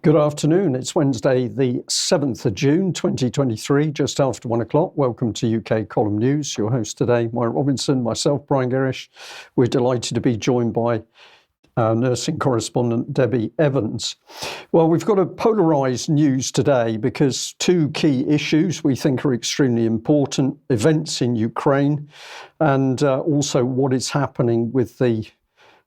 Good afternoon. It's Wednesday, the 7th of June, 2023, just after 1 o'clock. Welcome to UK Column News. Your host today, Mike Robinson, myself, Brian Gerrish. We're delighted to be joined by our nursing correspondent, Debi Evans. Well, we've got a polarised news today because two key issues we think are extremely important: events in Ukraine and also what is happening with the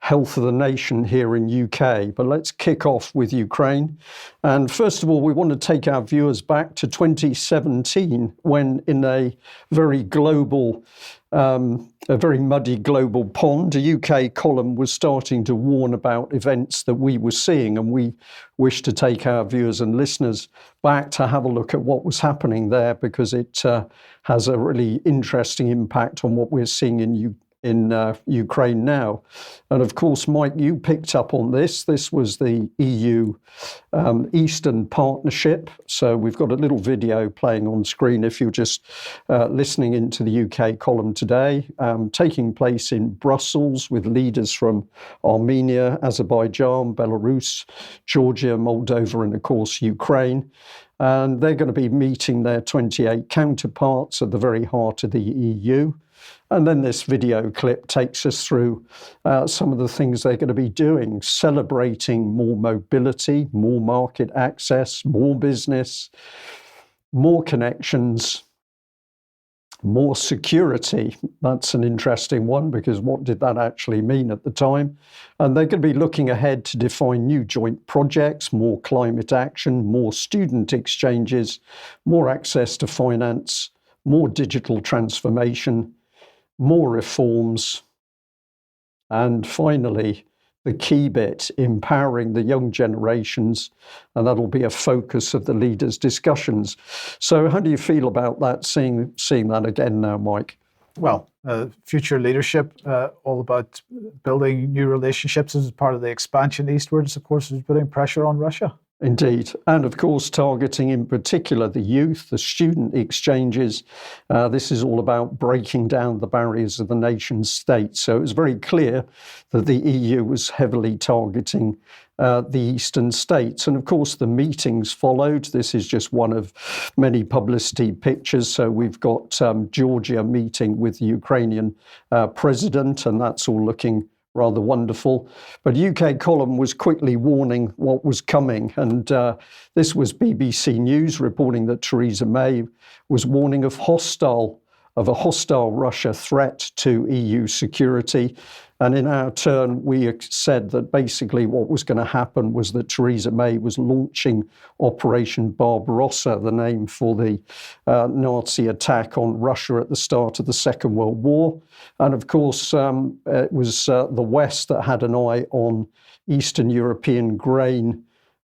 health of the nation here in UK. But let's kick off with Ukraine. And first of all, we want to take our viewers back to 2017, when in a very global, a very muddy global pond, a UK column was starting to warn about events that we were seeing. And we wish to take our viewers and listeners back to have a look at what was happening there, because it has a really interesting impact on what we're seeing in Ukraine now. And of course, Mike, you picked up on this. This was the EU Eastern Partnership. So we've got a little video playing on screen if you're just listening into the UK column today, taking place in Brussels with leaders from Armenia, Azerbaijan, Belarus, Georgia, Moldova, and of course, Ukraine. And they're going to be meeting their 28 counterparts at the very heart of the EU. And then this video clip takes us through some of the things they're going to be doing, celebrating more mobility, more market access, more business, more connections, more security. That's an interesting one, because what did that actually mean at the time? And they're going to be looking ahead to define new joint projects, more climate action, more student exchanges, more access to finance, more digital transformation, more reforms, and finally, the key bit, empowering the young generations, and that'll be a focus of the leaders' discussions. So how do you feel about that, seeing that again now, Mike? Well, future leadership, all about building new relationships as part of the expansion eastwards, of course, is putting pressure on Russia. Indeed. And of course, targeting in particular the youth, the student exchanges. This is all about breaking down the barriers of the nation state. So it was very clear that the EU was heavily targeting the eastern states. And of course, the meetings followed. This is just one of many publicity pictures. So we've got Georgia meeting with the Ukrainian president, and that's all looking rather wonderful. But UK column was quickly warning what was coming. And this was BBC News reporting that Theresa May was warning of a hostile Russia threat to EU security. And in our turn, we said that basically what was going to happen was that Theresa May was launching Operation Barbarossa, the name for the Nazi attack on Russia at the start of the Second World War. And of course, it was the West that had an eye on Eastern European grain,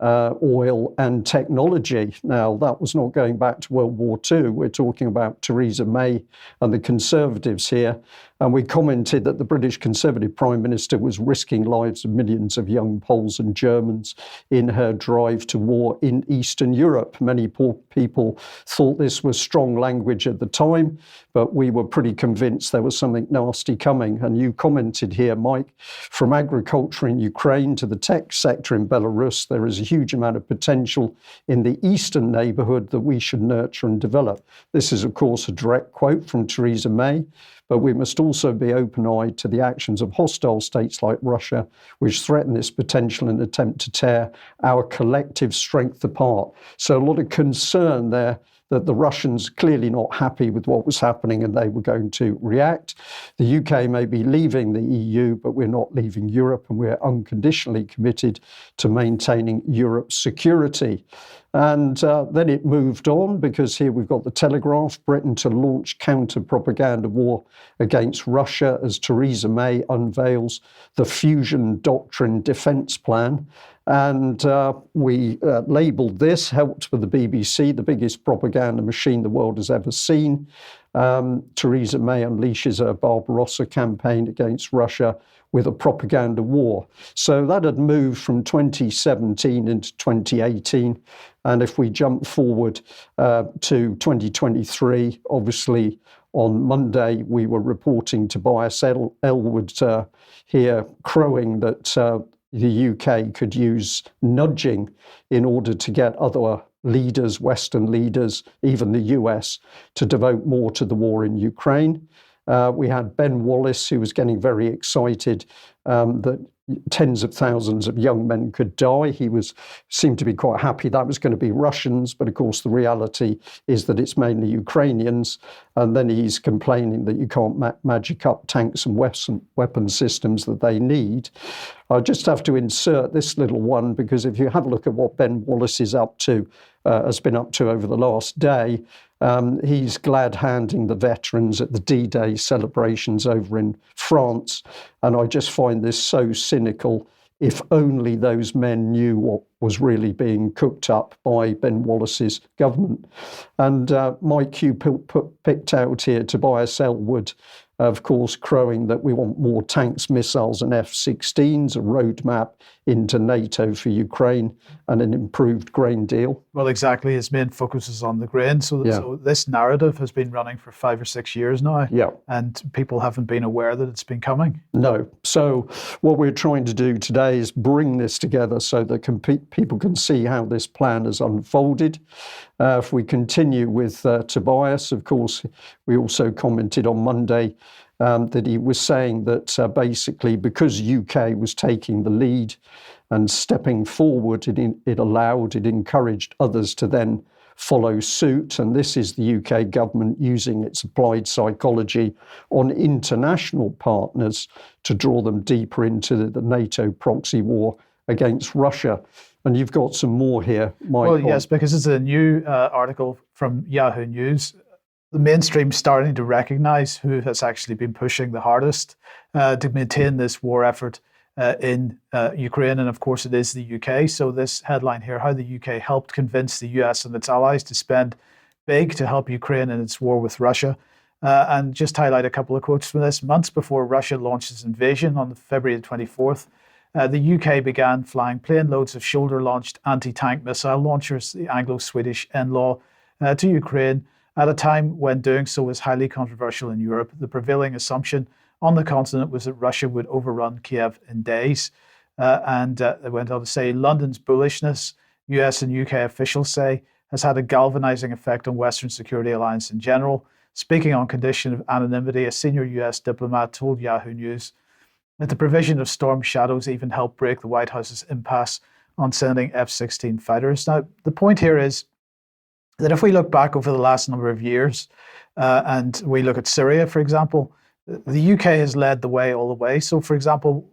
oil and technology. Now, that was not going back to World War II. We're talking about Theresa May and the Conservatives here. And we commented that the British Conservative Prime Minister was risking lives of millions of young Poles and Germans in her drive to war in Eastern Europe. Many poor people thought this was strong language at the time, but we were pretty convinced there was something nasty coming. And you commented here, Mike, from agriculture in Ukraine to the tech sector in Belarus, there is a huge amount of potential in the eastern neighbourhood that we should nurture and develop. This is, of course, a direct quote from Theresa May. But we must also be open-eyed to the actions of hostile states like Russia, which threaten this potential in an attempt to tear our collective strength apart. So a lot of concern there that the Russians clearly not happy with what was happening and they were going to react. The UK may be leaving the EU, but we're not leaving Europe, and we're unconditionally committed to maintaining Europe's security. And then it moved on, because here we've got the Telegraph, Britain to launch counter-propaganda war against Russia as Theresa May unveils the Fusion Doctrine defence plan. And we labelled this, helped with the BBC, the biggest propaganda machine the world has ever seen. Theresa May unleashes her Barbarossa campaign against Russia with a propaganda war. So that had moved from 2017 into 2018. And if we jump forward to 2023, obviously on Monday, we were reporting Tobias Ellwood here crowing that the UK could use nudging in order to get other leaders, Western leaders, even the US, to devote more to the war in Ukraine. We had Ben Wallace, who was getting very excited that tens of thousands of young men could die. He seemed to be quite happy that was going to be Russians, but of course the reality is that it's mainly Ukrainians. And then he's complaining that you can't magic up tanks and weapon systems that they need. I just have to insert this little one, because if you have a look at what Ben Wallace is up to, has been up to over the last day, he's glad-handing the veterans at the D-Day celebrations over in France. And I just find this so cynical. If only those men knew what was really being cooked up by Ben Wallace's government. And Mike Hugh picked out here, Tobias Ellwood, of course, crowing that we want more tanks, missiles and F-16s, a roadmap into NATO for Ukraine, and an improved grain deal. Well, exactly. His main focus is on the grain. So this narrative has been running for 5 or 6 years now. Yeah. And people haven't been aware that it's been coming. No. So what we're trying to do today is bring this together so that people can see how this plan has unfolded. If we continue with Tobias, of course, we also commented on Monday that he was saying that basically because UK was taking the lead and stepping forward, it encouraged others to then follow suit. And this is the UK government using its applied psychology on international partners to draw them deeper into the NATO proxy war against Russia. And you've got some more here, Michael. Well, yes, because it's a new article from Yahoo News. The mainstream's starting to recognise who has actually been pushing the hardest to maintain this war effort in Ukraine, and of course it is the UK. So this headline here, how the UK helped convince the US and its allies to spend big to help Ukraine in its war with Russia. And just highlight a couple of quotes from this. Months before Russia launched its invasion on February the 24th, the UK began flying plane loads of shoulder-launched anti-tank missile launchers, the Anglo-Swedish NLAW, to Ukraine at a time when doing so was highly controversial in Europe. The prevailing assumption on the continent was that Russia would overrun Kiev in days. And they went on to say, London's bullishness, US and UK officials say, has had a galvanizing effect on Western security alliance in general. Speaking on condition of anonymity, a senior US diplomat told Yahoo News that the provision of Storm Shadows even helped break the White House's impasse on sending F-16 fighters. Now, the point here is that if we look back over the last number of years and we look at Syria, for example, the UK has led the way all the way. So, for example,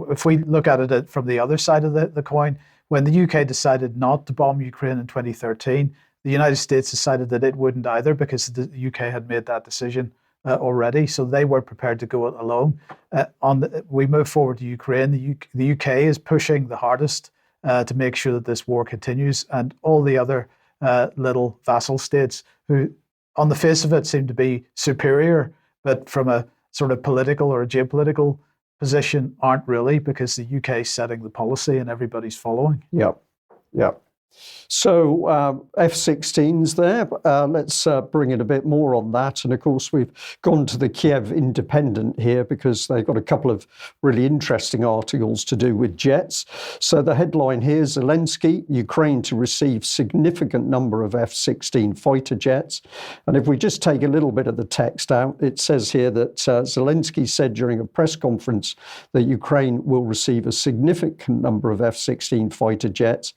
if we look at it from the other side of the coin, when the UK decided not to bomb Ukraine in 2013, the United States decided that it wouldn't either because the UK had made that decision already. So they were prepared to go it alone. We move forward to Ukraine. The UK is pushing the hardest to make sure that this war continues, and all the other little vassal states who, on the face of it, seem to be superior, but from a sort of political or a geopolitical position aren't really, because the UK is setting the policy and everybody's following. Yep. So F-16s there. Let's bring in a bit more on that. And of course, we've gone to the Kiev Independent here because they've got a couple of really interesting articles to do with jets. So the headline here, Zelensky, Ukraine to receive significant number of F-16 fighter jets. And if we just take a little bit of the text out, it says here that Zelensky said during a press conference that Ukraine will receive a significant number of F-16 fighter jets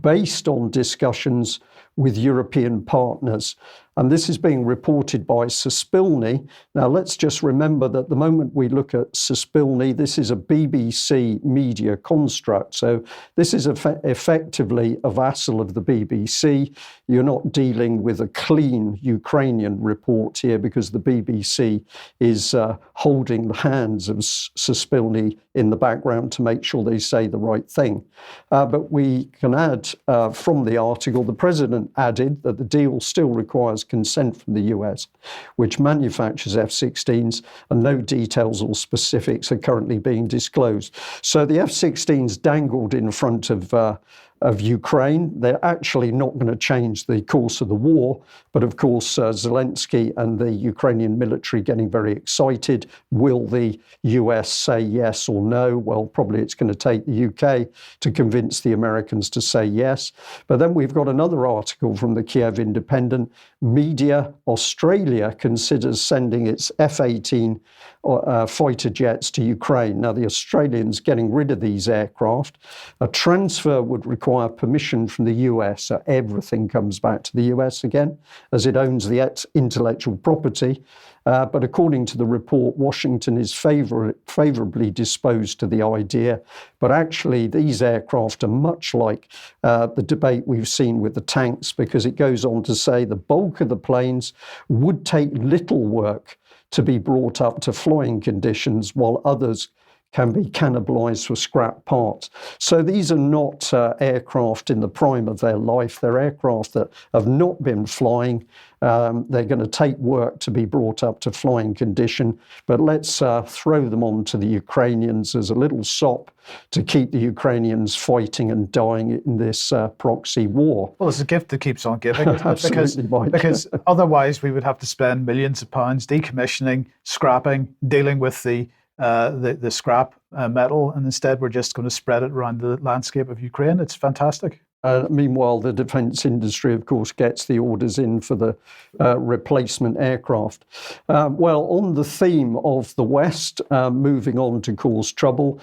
based on discussions with European partners. And this is being reported by Suspilny. Now, let's just remember that the moment we look at Suspilny, this is a BBC media construct. So this is effectively a vassal of the BBC. You're not dealing with a clean Ukrainian report here because the BBC is holding the hands of Suspilny in the background to make sure they say the right thing. But we can add from the article, the president added that the deal still requires consent from the US, which manufactures F-16s, and no details or specifics are currently being disclosed. So the F-16s dangled in front of of Ukraine. They're actually not going to change the course of the war. But of course, Zelensky and the Ukrainian military getting very excited. Will the US say yes or no? Well, probably it's going to take the UK to convince the Americans to say yes. But then we've got another article from the Kiev Independent. Media Australia considers sending its F-18 fighter jets to Ukraine. Now, the Australians getting rid of these aircraft. A transfer would require permission from the US, so everything comes back to the US again, as it owns the intellectual property. But according to the report, Washington is favorably disposed to the idea. But actually, these aircraft are much like the debate we've seen with the tanks, because it goes on to say the bulk of the planes would take little work to be brought up to flying conditions, while others can be cannibalized for scrap parts. So these are not aircraft in the prime of their life. They're aircraft that have not been flying. They're going to take work to be brought up to flying condition. But let's throw them on to the Ukrainians as a little sop to keep the Ukrainians fighting and dying in this proxy war. Well, it's a gift that keeps on giving. Absolutely, Mike. Because otherwise we would have to spend millions of pounds decommissioning, scrapping, dealing with the scrap metal, and instead we're just going to spread it around the landscape of Ukraine. It's fantastic. Meanwhile, the defence industry, of course, gets the orders in for the replacement aircraft. Well, on the theme of the West moving on to cause trouble,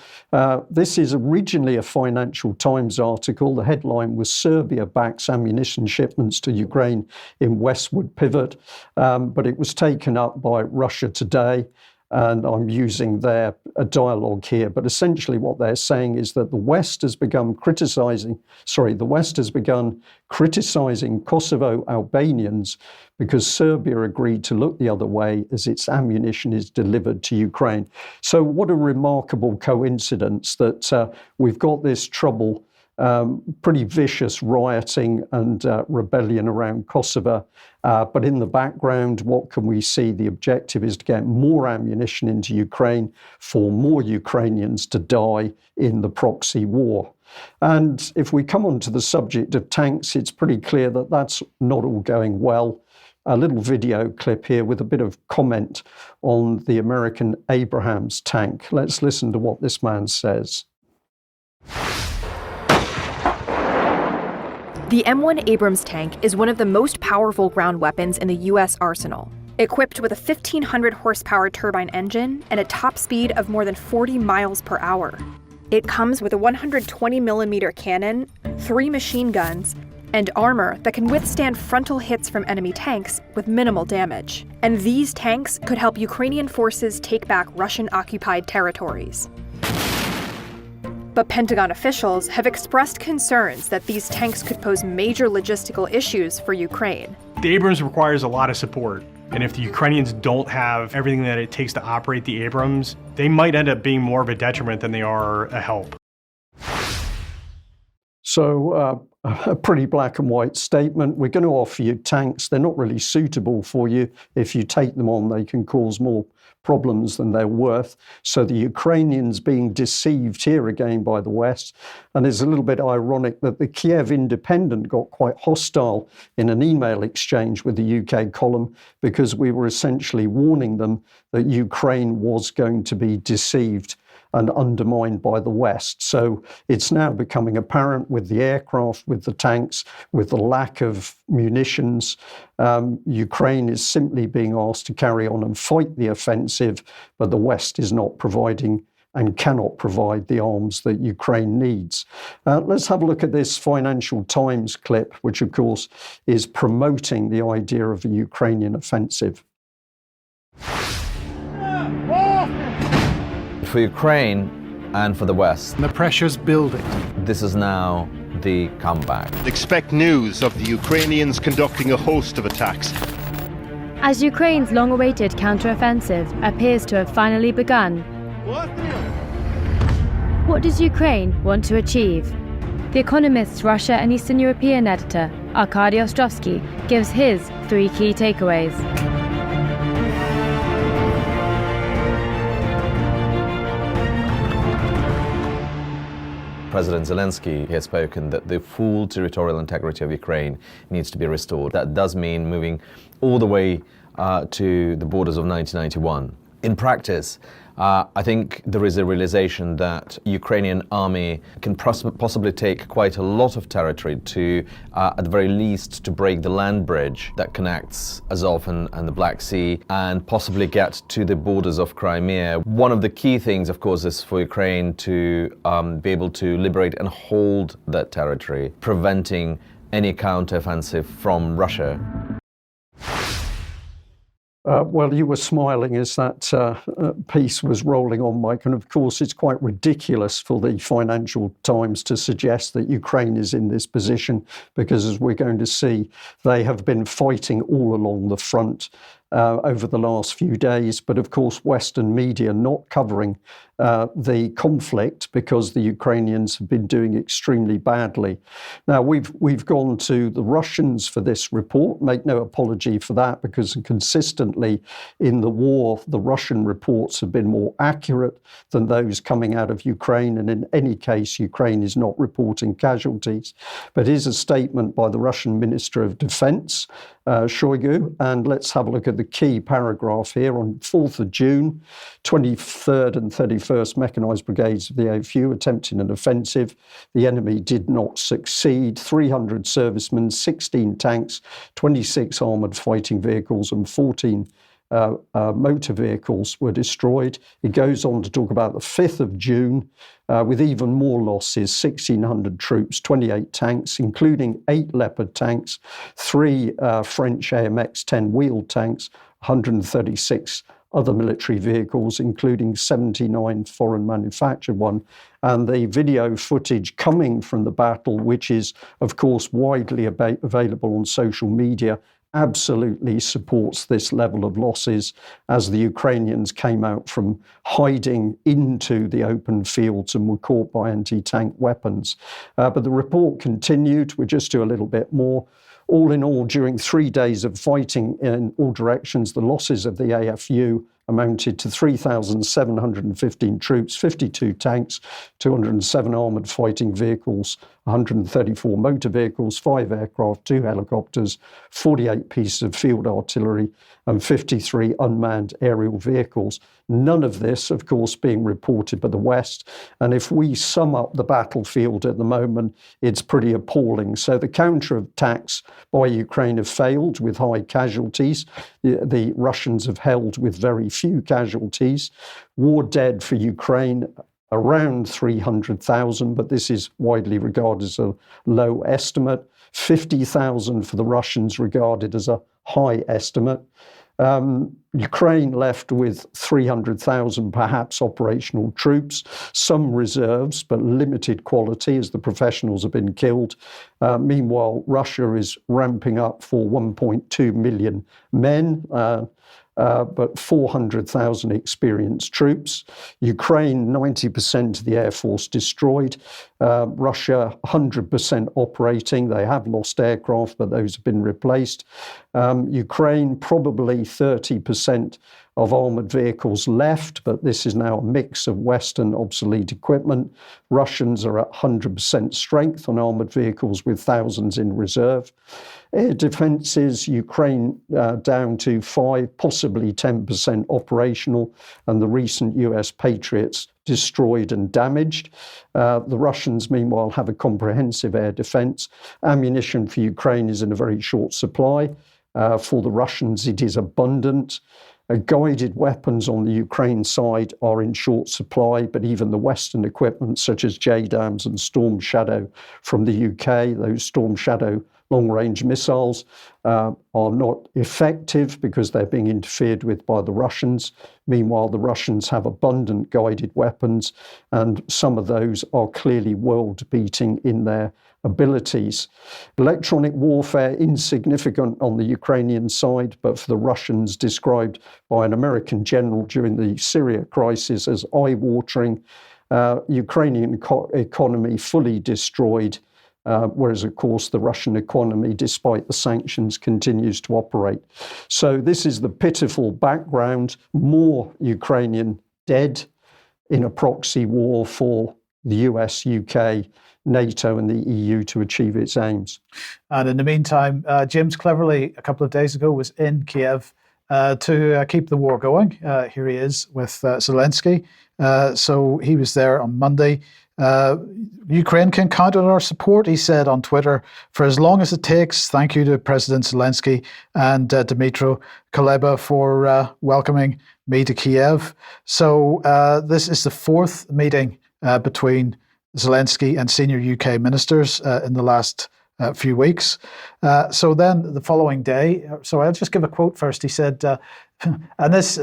this is originally a Financial Times article. The headline was "Serbia backs ammunition shipments to Ukraine in westward pivot," but it was taken up by Russia Today. And I'm using their dialogue here, but essentially what they're saying is that the West has begun criticizing Kosovo Albanians because Serbia agreed to look the other way as its ammunition is delivered to Ukraine. So what a remarkable coincidence that we've got this trouble, pretty vicious rioting and rebellion around Kosovo. But in the background, what can we see? The objective is to get more ammunition into Ukraine for more Ukrainians to die in the proxy war. And if we come on to the subject of tanks, it's pretty clear that that's not all going well. A little video clip here with a bit of comment on the American Abrams tank. Let's listen to what this man says. The M1 Abrams tank is one of the most powerful ground weapons in the U.S. arsenal. Equipped with a 1,500 horsepower turbine engine and a top speed of more than 40 miles per hour. It comes with a 120mm cannon, 3 machine guns, and armor that can withstand frontal hits from enemy tanks with minimal damage. And these tanks could help Ukrainian forces take back Russian-occupied territories. But Pentagon officials have expressed concerns that these tanks could pose major logistical issues for Ukraine. The Abrams requires a lot of support, and if the Ukrainians don't have everything that it takes to operate the Abrams, they might end up being more of a detriment than they are a help. So a pretty black and white statement. We're going to offer you tanks. They're not really suitable for you. If you take them on, they can cause more problems than they're worth. So the Ukrainians being deceived here again by the West. And it's a little bit ironic that the Kiev Independent got quite hostile in an email exchange with the UK column because we were essentially warning them that Ukraine was going to be deceived and undermined by the West. So it's now becoming apparent with the aircraft, with the tanks, with the lack of munitions. Ukraine is simply being asked to carry on and fight the offensive, but the West is not providing and cannot provide the arms that Ukraine needs. Let's have a look at this Financial Times clip, which of course is promoting the idea of a Ukrainian offensive. For Ukraine and for the West, the pressure's building. This is now the comeback. Expect news of the Ukrainians conducting a host of attacks. As Ukraine's long-awaited counter-offensive appears to have finally begun, what does Ukraine want to achieve? The Economist's Russia and Eastern European editor, Arkady Ostrovsky, gives his 3 key takeaways. President Zelensky has spoken that the full territorial integrity of Ukraine needs to be restored. That does mean moving all the way to the borders of 1991. In practice, I think there is a realization that Ukrainian army can possibly take quite a lot of territory to, at the very least, to break the land bridge that connects Azov and the Black Sea and possibly get to the borders of Crimea. One of the key things, of course, is for Ukraine to be able to liberate and hold that territory, preventing any counteroffensive from Russia. Well, you were smiling as that piece was rolling on, Mike. And of course, it's quite ridiculous for the Financial Times to suggest that Ukraine is in this position, because as we're going to see, they have been fighting all along the front over the last few days. But of course, Western media not covering the conflict because the Ukrainians have been doing extremely badly. Now, we've gone to the Russians for this report. Make no apology for that, because consistently in the war, the Russian reports have been more accurate than those coming out of Ukraine. And in any case, Ukraine is not reporting casualties. But here's a statement by the Russian Minister of Defense, Shoigu, and let's have a look at the key paragraph here. On 4th of June, 23rd and 31st Mechanized Brigades of the AFU attempting an offensive. The enemy did not succeed. 300 servicemen, 16 tanks, 26 armoured fighting vehicles and 14 motor vehicles were destroyed. It goes on to talk about the 5th of June with even more losses, 1,600 troops, 28 tanks, including 8 Leopard tanks, 3 French AMX-10 wheeled tanks, 136 other military vehicles, including 79 foreign manufactured one. And the video footage coming from the battle, which is, of course, widely available on social media, absolutely supports this level of losses as the Ukrainians came out from hiding into the open fields and were caught by anti-tank weapons. But the report continued. We'll just do a little bit more. All in all, during 3 days of fighting in all directions, the losses of the AFU amounted to 3,715 troops, 52 tanks, 207 armoured fighting vehicles, 134 motor vehicles, 5 aircraft, 2 helicopters, 48 pieces of field artillery, and 53 unmanned aerial vehicles. None of this, of course, being reported by the West. And if we sum up the battlefield at the moment, it's pretty appalling. So the counterattacks by Ukraine have failed with high casualties. The Russians have held with very few casualties. War dead for Ukraine, around 300,000, but this is widely regarded as a low estimate. 50,000 for the Russians, regarded as a high estimate. Ukraine left with 300,000 perhaps operational troops, some reserves, but limited quality as the professionals have been killed. Meanwhile, Russia is ramping up for 1.2 million men, but 400,000 experienced troops. Ukraine, 90% of the air force destroyed. Russia, 100% operating. They have lost aircraft, but those have been replaced. Ukraine, probably 30% of armoured vehicles left, but this is now a mix of Western obsolete equipment. Russians are at 100% strength on armoured vehicles with thousands in reserve. Air defences, Ukraine down to 5, possibly 10% operational, and the recent US Patriots destroyed and damaged. The Russians, meanwhile, have a comprehensive air defence. Ammunition for Ukraine is in a very short supply. For the Russians, it is abundant. Guided weapons on the Ukraine side are in short supply, but even the Western equipment, such as JDAMs and Storm Shadow from the UK, those Storm Shadow long-range missiles, are not effective because they're being interfered with by the Russians. Meanwhile, the Russians have abundant guided weapons, and some of those are clearly world-beating in their abilities. Electronic warfare, insignificant on the Ukrainian side, but for the Russians, described by an American general during the Syria crisis as eye-watering. Ukrainian economy fully destroyed, whereas, of course, the Russian economy, despite the sanctions, continues to operate. So this is the pitiful background. More Ukrainian dead in a proxy war for the US, UK, NATO and the EU to achieve its aims. And in the meantime, James Cleverly, a couple of days ago, was in Kiev to keep the war going. Here he is with Zelensky. So he was there on Monday. Ukraine can count on our support, he said on Twitter, for as long as it takes. Thank you to President Zelensky and Dmytro Kuleba for welcoming me to Kiev. So this is the fourth meeting between Zelensky and senior UK ministers in the last few weeks. So then the following day, so I'll just give a quote first. He said, and this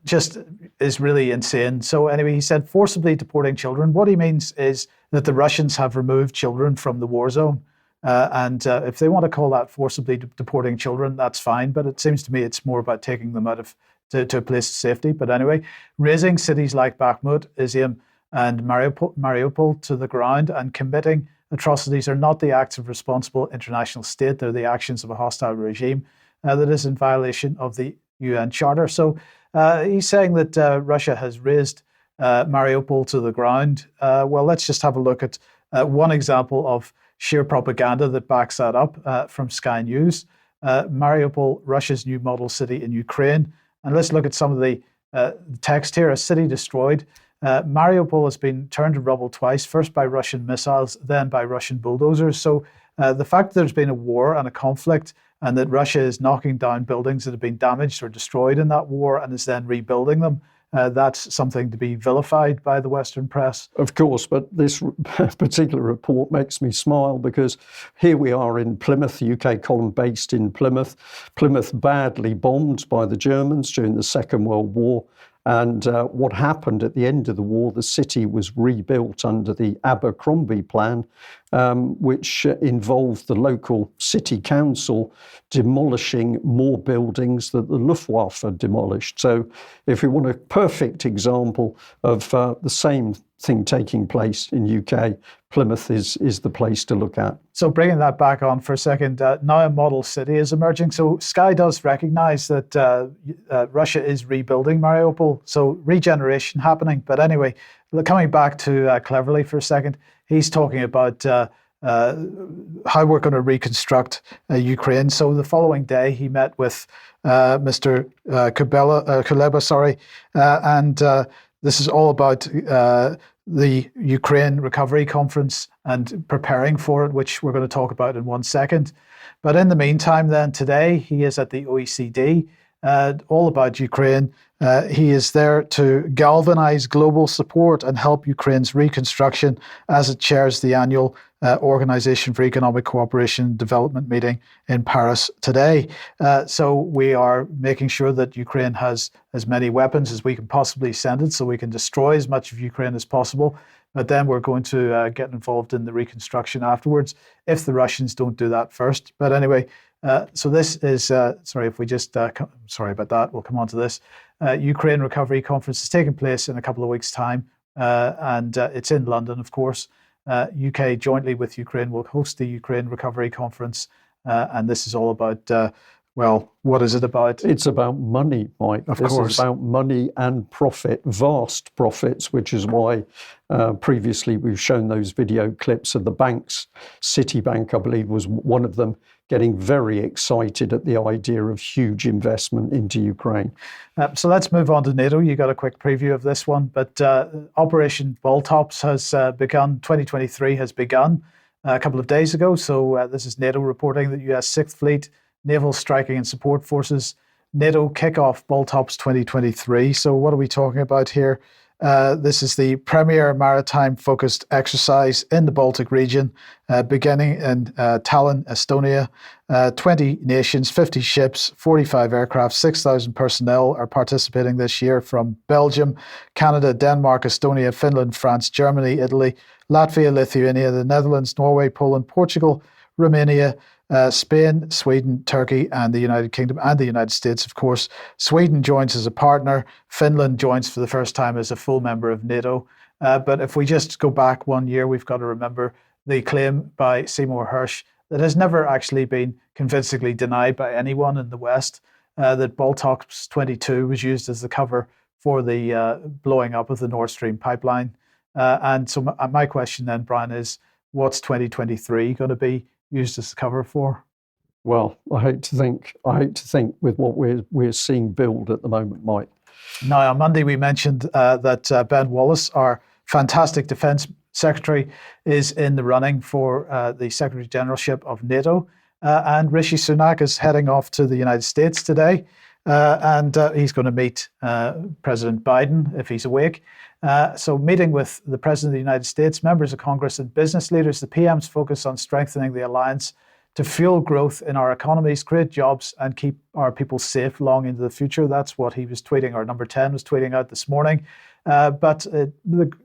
just is really insane. So anyway, he said, forcibly deporting children. What he means is that the Russians have removed children from the war zone. And if they want to call that forcibly deporting children, that's fine. But it seems to me it's more about taking them out of to a place of safety. But anyway, razing cities like Bakhmut, Izium, and Mariupol to the ground and committing atrocities are not the acts of responsible international state. They're the actions of a hostile regime that is in violation of the UN Charter. So he's saying that Russia has razed Mariupol to the ground. Well, let's just have a look at one example of sheer propaganda that backs that up from Sky News. Mariupol, Russia's new model city in Ukraine. And let's look at some of the text here. A city destroyed. Mariupol has been turned to rubble twice, first by Russian missiles, then by Russian bulldozers. So the fact that there's been a war and a conflict and that Russia is knocking down buildings that have been damaged or destroyed in that war and is then rebuilding them, that's something to be vilified by the Western press. Of course, but this particular report makes me smile because here we are in Plymouth, the UK column based in Plymouth. Plymouth badly bombed by the Germans during the Second World War. And what happened at the end of the war, the city was rebuilt under the Abercrombie plan, which involved the local city council demolishing more buildings that the Luftwaffe had demolished. So if we want a perfect example of the same thing taking place in UK, Plymouth is the place to look at. So bringing that back on for a second, now a model city is emerging. So Sky does recognise that Russia is rebuilding Mariupol, so regeneration happening. But anyway, coming back to Cleverly for a second, he's talking about how we're going to reconstruct Ukraine. So the following day, he met with Mr. Kuleba, and this is all about the Ukraine Recovery Conference and preparing for it, which we're going to talk about in 1 second. But in the meantime, then today, he is at the OECD, all about Ukraine. He is there to galvanize global support and help Ukraine's reconstruction as it chairs the annual Organization for Economic Cooperation and Development meeting in Paris today. So we are making sure that Ukraine has as many weapons as we can possibly send it so we can destroy as much of Ukraine as possible. But then we're going to get involved in the reconstruction afterwards if the Russians don't do that first. But anyway, so this is, sorry about that, we'll come on to this. Ukraine Recovery Conference is taking place in a couple of weeks' time, and it's in London, of course. UK jointly with Ukraine will host the Ukraine Recovery Conference, and this is all about, well, what is it about? It's about money, Mike. Of course. It's about money and profit, vast profits, which is why previously we've shown those video clips of the banks. Citibank, I believe, was one of them, getting very excited at the idea of huge investment into Ukraine. So let's move on to NATO. You got a quick preview of this one, but Operation Bulltops has begun. 2023 has begun a couple of days ago. So this is NATO reporting that US 6th Fleet Naval Striking and Support Forces NATO kickoff Bulltops 2023. So what are we talking about here? This is the premier maritime-focused exercise in the Baltic region, beginning in Tallinn, Estonia. 20 nations, 50 ships, 45 aircraft, 6,000 personnel are participating this year from Belgium, Canada, Denmark, Estonia, Finland, France, Germany, Italy, Latvia, Lithuania, the Netherlands, Norway, Poland, Portugal, Romania, Spain, Sweden, Turkey, and the United Kingdom, and the United States, of course. Sweden joins as a partner. Finland joins for the first time as a full member of NATO. But if we just go back 1 year, we've got to remember the claim by Seymour Hersh that has never actually been convincingly denied by anyone in the West, that Bulltops 22 was used as the cover for the blowing up of the Nord Stream pipeline. And so my question then, Brian, is what's 2023 going to be used as cover for? Well, I hate to think with what we're seeing build at the moment, Mike. Now, on Monday, we mentioned that Ben Wallace, our fantastic Defence Secretary, is in the running for the Secretary Generalship of NATO. And Rishi Sunak is heading off to the United States today. And he's going to meet President Biden if he's awake. So meeting with the President of the United States, members of Congress and business leaders, the PM's focus on strengthening the alliance to fuel growth in our economies, create jobs and keep our people safe long into the future. That's what he was tweeting, or Number 10 was tweeting out this morning. But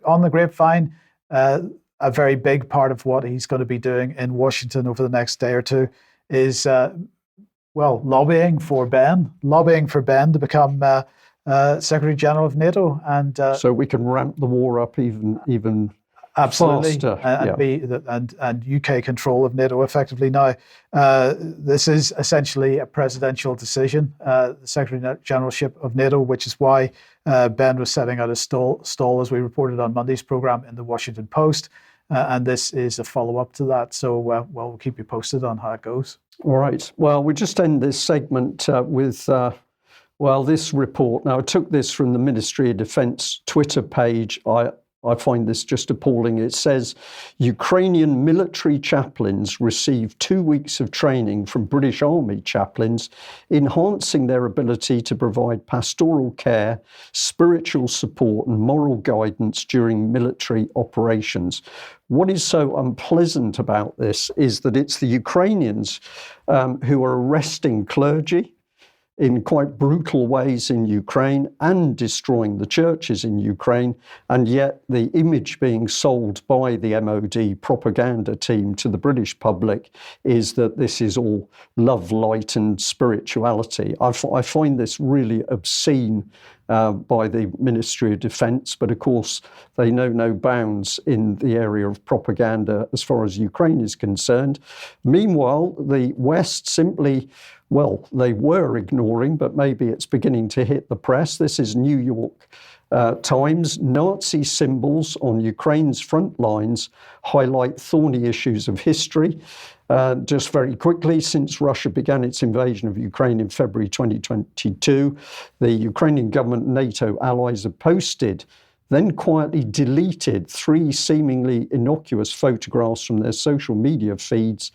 on the grapevine, a very big part of what he's going to be doing in Washington over the next day or two is lobbying for Ben to become Secretary General of NATO, and so we can ramp the war up even absolutely faster, and UK control of NATO effectively. Now, this is essentially a presidential decision, the Secretary Generalship of NATO, which is why Ben was setting out a stall, as we reported on Monday's program in the Washington Post, and this is a follow-up to that. So, we'll keep you posted on how it goes. All right. Well, we just end this segment with, this report. Now, I took this from the Ministry of Defence Twitter page. I find this just appalling. It says, Ukrainian military chaplains received 2 weeks of training from British Army chaplains, enhancing their ability to provide pastoral care, spiritual support and moral guidance during military operations. What is so unpleasant about this is that it's the Ukrainians who are arresting clergy in quite brutal ways in Ukraine and destroying the churches in Ukraine, and yet the image being sold by the MOD propaganda team to the British public is that this is all love, light and spirituality. I find this really obscene by the Ministry of Defence, but of course they know no bounds in the area of propaganda as far as Ukraine is concerned. Meanwhile, the West simply, they were ignoring, but maybe it's beginning to hit the press. This is New York Times. Nazi symbols on Ukraine's front lines highlight thorny issues of history. Just very quickly, since Russia began its invasion of Ukraine in February 2022, the Ukrainian government and NATO allies have posted, then quietly deleted 3 seemingly innocuous photographs from their social media feeds: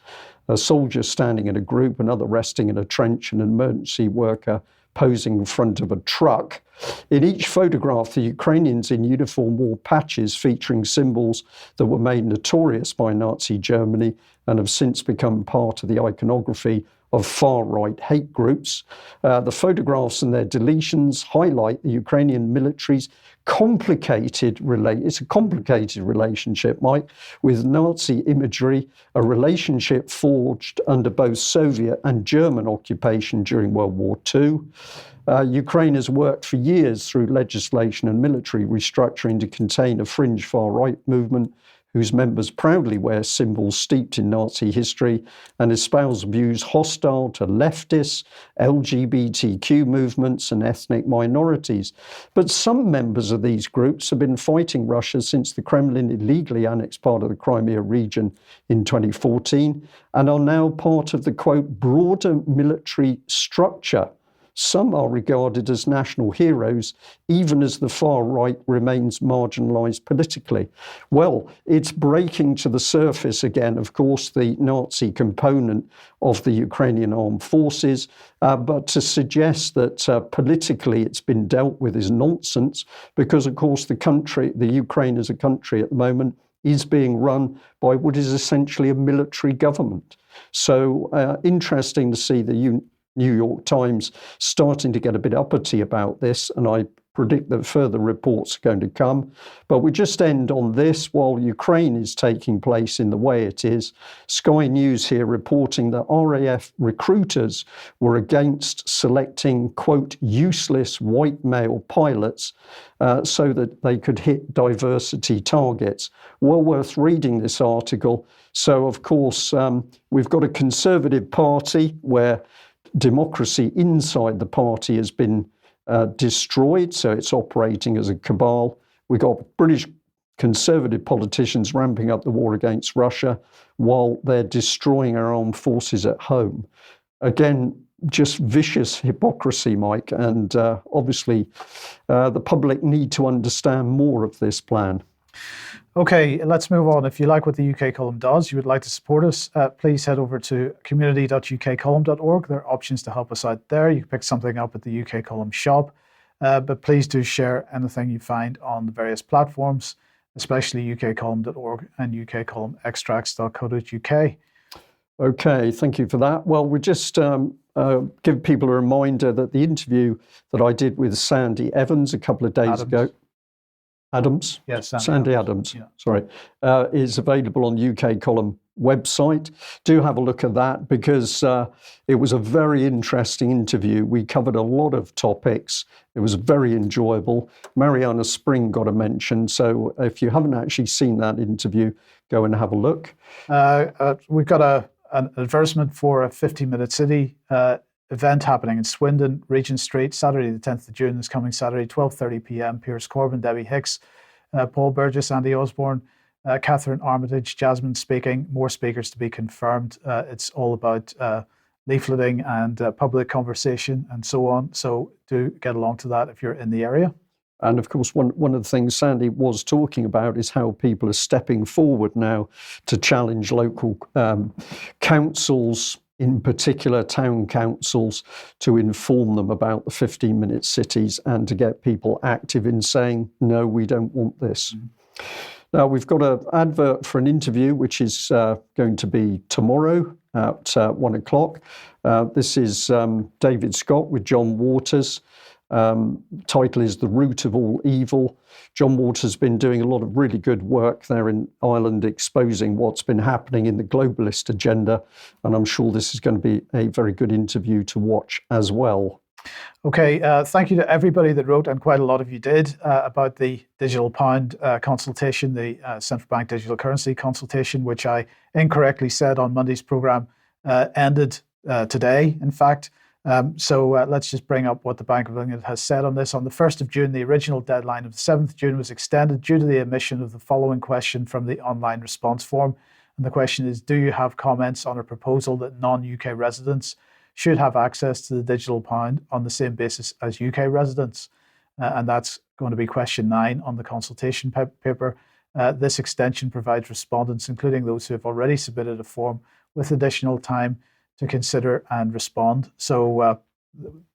a soldier standing in a group, another resting in a trench, and an emergency worker posing in front of a truck. In each photograph, the Ukrainians in uniform wore patches featuring symbols that were made notorious by Nazi Germany and have since become part of the iconography of far-right hate groups. The photographs and their deletions highlight the Ukrainian military's it's a complicated relationship, Mike, with Nazi imagery, a relationship forged under both Soviet and German occupation during World War II. Ukraine has worked for years through legislation and military restructuring to contain a fringe far-right movement whose members proudly wear symbols steeped in Nazi history and espouse views hostile to leftists, LGBTQ movements and ethnic minorities. But some members of these groups have been fighting Russia since the Kremlin illegally annexed part of the Crimea region in 2014 and are now part of the, quote, broader military structure. Some are regarded as national heroes, even as the far right remains marginalised politically. Well, it's breaking to the surface again, of course, the Nazi component of the Ukrainian armed forces, but to suggest that politically it's been dealt with is nonsense, because, of course, the Ukraine as a country at the moment is being run by what is essentially a military government. So interesting to see the New York Times starting to get a bit uppity about this, and I predict that further reports are going to come. But we just end on this. While Ukraine is taking place in the way it is, Sky News here reporting that RAF recruiters were against selecting, quote, useless white male pilots so that they could hit diversity targets. Well worth reading this article. So, of course, we've got a Conservative Party where democracy inside the party has been destroyed, so it's operating as a cabal. We've got British Conservative politicians ramping up the war against Russia while they're destroying our armed forces at home. Again, just vicious hypocrisy, Mike, and obviously the public need to understand more of this plan. Okay, let's move on. If you like what the UK column does, you would like to support us, please head over to community.ukcolumn.org. There are options to help us out there. You can pick something up at the UK column shop, but please do share anything you find on the various platforms, especially ukcolumn.org and ukcolumnextracts.co.uk. Okay, thank you for that. Well, we just give people a reminder that the interview that I did with Sandy Evans a couple of days ago, Adams? Yes, Sandy Adams, yeah. Sorry, is available on UK Column website. Do have a look at that because it was a very interesting interview. We covered a lot of topics. It was very enjoyable. Mariana Spring got a mention. So if you haven't actually seen that interview, go and have a look. We've got an advertisement for a 15-minute city event happening in Swindon, Regent Street, Saturday the 10th of June, this coming Saturday, 12:30 p.m. Piers Corbin, Debbie Hicks, Paul Burgess, Andy Osborne, Catherine Armitage, Jasmine speaking, more speakers to be confirmed. It's all about leafleting and public conversation and so on. So do get along to that if you're in the area. And of course, one of the things Sandy was talking about is how people are stepping forward now to challenge local councils, in particular town councils, to inform them about the 15-minute cities and to get people active in saying, no, we don't want this. Mm-hmm. Now, we've got an advert for an interview, which is going to be tomorrow at 1 o'clock. This is David Scott with John Waters. Title is The Root of All Evil. John Waters has been doing a lot of really good work there in Ireland, exposing what's been happening in the globalist agenda. And I'm sure this is going to be a very good interview to watch as well. Okay, thank you to everybody that wrote, and quite a lot of you did, about the digital pound consultation, the central bank digital currency consultation, which I incorrectly said on Monday's programme ended today, in fact. So let's just bring up what the Bank of England has said on this. On the 1st of June, the original deadline of the 7th of June was extended due to the omission of the following question from the online response form. And the question is, do you have comments on a proposal that non-UK residents should have access to the digital pound on the same basis as UK residents? And that's going to be question 9 on the consultation paper. This extension provides respondents, including those who have already submitted a form, with additional time to consider and respond. So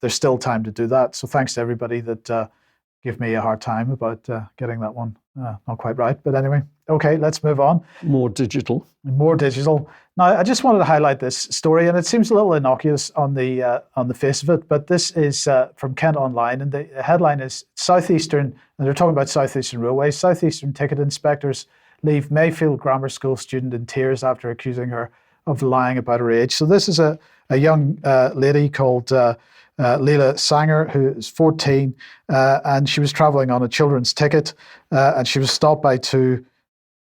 there's still time to do that. So thanks to everybody that give me a hard time about getting that one not quite right. But anyway, okay, let's move on. More digital. More digital. Now, I just wanted to highlight this story, and it seems a little innocuous on the face of it, but this is from Kent Online, and the headline is Southeastern, and they're talking about Southeastern Railways. Southeastern ticket inspectors leave Mayfield Grammar School student in tears after accusing her of lying about her age. So this is a young lady called Leela Sanger, who is 14, and she was travelling on a children's ticket, and she was stopped by 2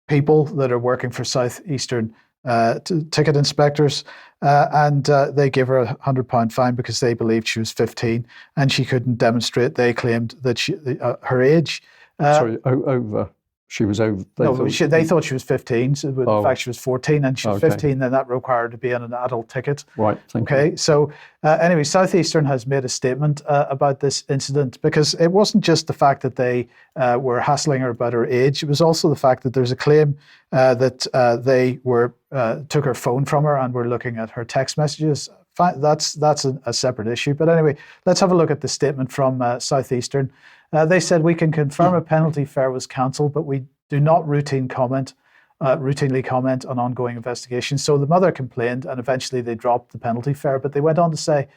people that are working for Southeastern ticket inspectors, and they gave her a £100 fine because they believed she was 15 and she couldn't demonstrate, they claimed, that her age. Over. She was over. They thought she was 15. So in fact, she was 14, and she was 15. Then that required her to be on an adult ticket. Right. Thank you. So anyway, Southeastern has made a statement about this incident, because it wasn't just the fact that they were hassling her about her age. It was also the fact that there's a claim that they took her phone from her and were looking at her text messages. That's a separate issue. But anyway, let's have a look at the statement from Southeastern. They said, we can confirm a penalty fare was cancelled, but we do not routinely comment on ongoing investigations. So the mother complained, and eventually they dropped the penalty fare. But they went on to say,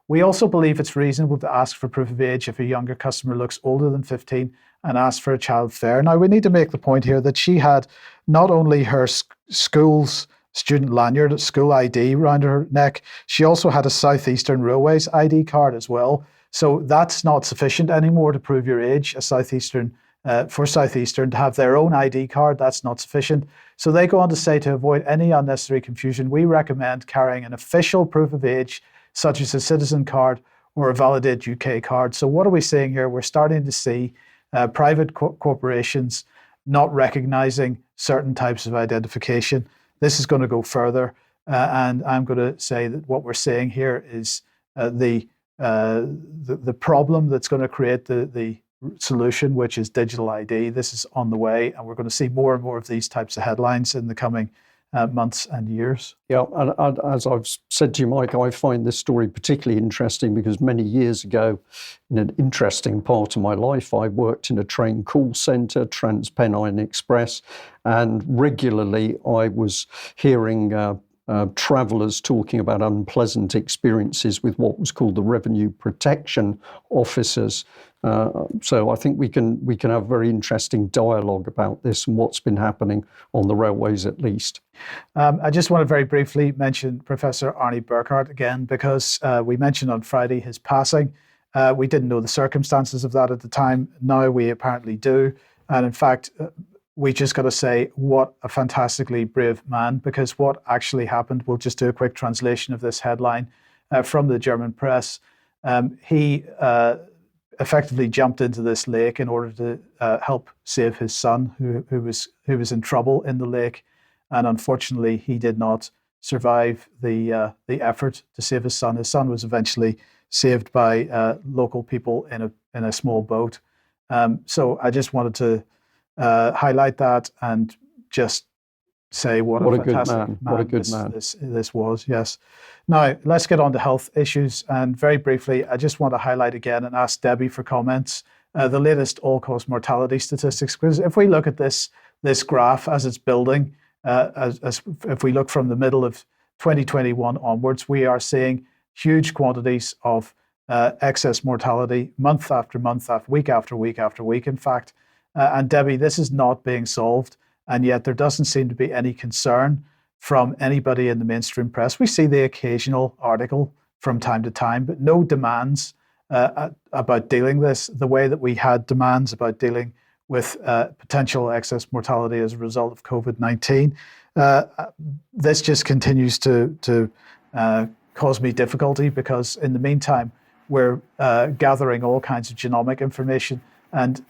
we also believe it's reasonable to ask for proof of age if a younger customer looks older than 15 and ask for a child fare. Now, we need to make the point here that she had not only her school's student lanyard, school ID around her neck, she also had a Southeastern Railways ID card as well. So that's not sufficient anymore to prove your age. For Southeastern to have their own ID card, that's not sufficient. So they go on to say, to avoid any unnecessary confusion, we recommend carrying an official proof of age, such as a citizen card or a validated UK card. So what are we seeing here? We're starting to see private corporations not recognizing certain types of identification. This is going to go further, and I'm going to say that what we're seeing here is the problem that's going to create the solution, which is digital ID. This is on the way, and we're going to see more and more of these types of headlines in the coming months and years. Yeah, and as I've said to you, Mike, I find this story particularly interesting because many years ago, in an interesting part of my life, I worked in a train call centre, Trans-Pennine Express, and regularly I was hearing travellers talking about unpleasant experiences with what was called the revenue protection officers. So I think we can have very interesting dialogue about this and what's been happening on the railways at least. I just want to very briefly mention Professor Arnie Burkhardt again, because we mentioned on Friday his passing. We didn't know the circumstances of that at the time. Now we apparently do. And in fact, we just got to say, what a fantastically brave man, because what actually happened, we'll just do a quick translation of this headline from the German press. He effectively jumped into this lake in order to help save his son, who was in trouble in the lake. And unfortunately, he did not survive the effort to save his son. His son was eventually saved by local people in a small boat. So I just wanted to highlight that and just say what a fantastic man. What a good man this was. Yes. Now let's get on to health issues, and very briefly, I just want to highlight again and ask Debi for comments the latest all-cause mortality statistics. Because if we look at this graph as it's building, if we look from the middle of 2021 onwards, we are seeing huge quantities of excess mortality month after month, week after week after week. In fact. And Debi, this is not being solved, and yet there doesn't seem to be any concern from anybody in the mainstream press. We see the occasional article from time to time, but no demands about dealing this the way that we had demands about dealing with potential excess mortality as a result of COVID-19. This just continues to cause me difficulty, because in the meantime, we're gathering all kinds of genomic information, and